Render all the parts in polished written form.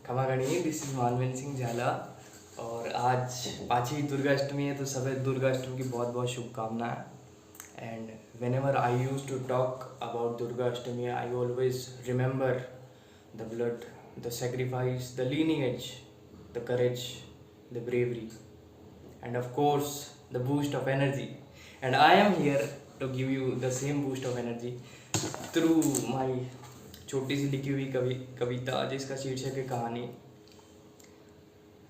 खमा गणी, this is Manvendra Singh झाला। और आज 5वीं दुर्गा अष्टमी है, तो सभी दुर्गा अष्टमी की बहुत बहुत शुभकामनाएं। And whenever I use to talk about Durga Ashtami, I always remember the blood, the sacrifice, the lineage, the courage, the bravery, and of course the boost of energy. And I am here to give you the same boost of energy through my छोटी सी लिखी हुई कविता जिसका शीर्षक है कहानी।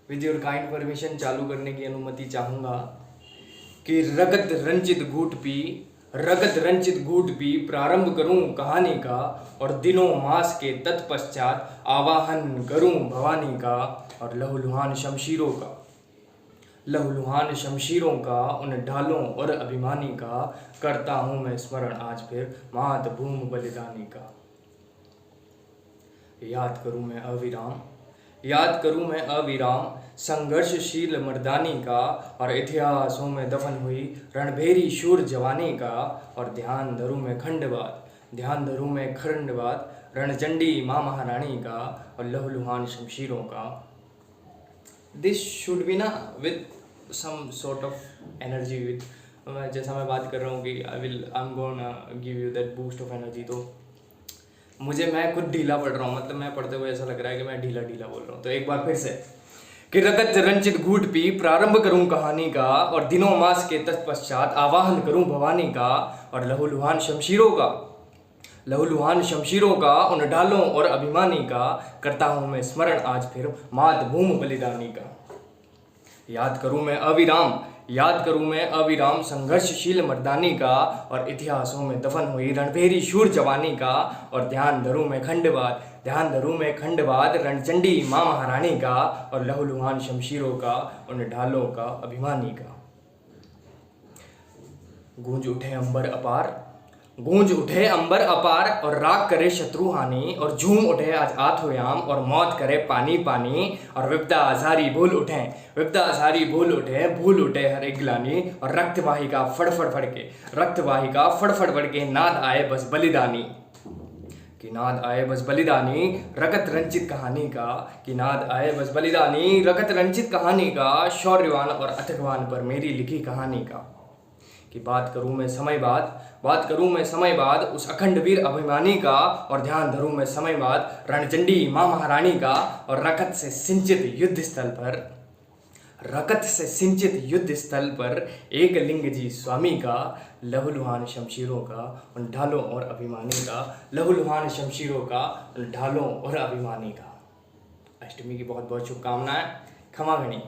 With your kind permission चालू करने की अनुमति चाहूँगा कि रगत रंचित घूट पी प्रारंभ करूं कहानी का, और दिनों मास के तत्पश्चात आवाहन करूं भवानी का, और लहूलुहान शमशीरों का उन ढालों और अभिमानी का करता हूं मैं स्मरण आज फिर मातभूमि बलिदानी का। याद करूं मैं अविराम संघर्षशील मर्दानी का, और इतिहासों में दफन हुई रणभेरी शूर जवानी का, और ध्यान धरूं मैं खंडवाद रणचंडी माँ महारानी का, और लहूलुहान शमशीरों का। दिस शुड बी ना with some sort of energy, with जैसा मैं बात कर रहा हूँ कि I am gonna give you that boost of energy. तो मैं खुद ढीला पढ़ रहा हूँ, मतलब मैं पढ़ते हुए ऐसा लग रहा है कि मैं ढीला बोल रहा हूँ। तो एक बार फिर से कि रगत रंचित घूट पी प्रारंभ करूं कहानी का, और दिनों मास के तत्पश्चात आवाहन करूं भवानी का, और लहूलुहान शमशीरों का उन ढालों और अभिमानी का करता हूं मैं स्मरण आज फिर मातभूमि बलिदानी का। याद करूं मैं अविराम संघर्षशील मर्दानी का, और इतिहासों में दफन हुई रणभेरी शूर जवानी का, और ध्यान धरूं मैं खंडवाद रणचंडी माँ महारानी का, और लहूलुहान शमशीरों का उन ढालों का अभिमानी का। गूंज उठे अंबर अपार और राग करे शत्रु हानि, और झूम उठे आज आथोयाम और मौत करे पानी पानी, और विपदा सारी भूल उठे भूल उठे हर एक ग्लानी, और रक्तवाहिका फड़फड़ के नाद आए बस बलिदानी रगत रंचित कहानी का, शौर्यवान और अथकवान पर मेरी लिखी कहानी का। कि बात करूं मैं समय बाद उस अखंड वीर अभिमानी का, और ध्यान धरूं मैं समय बाद रणचंडी माँ महारानी का, और रगत से सिंचित युद्ध स्थल पर एक लिंग जी स्वामी का, लहूलुहान शमशीरों का उन ढालों और अभिमानी का। अष्टमी की बहुत बहुत शुभकामनाएं। खमा गणी।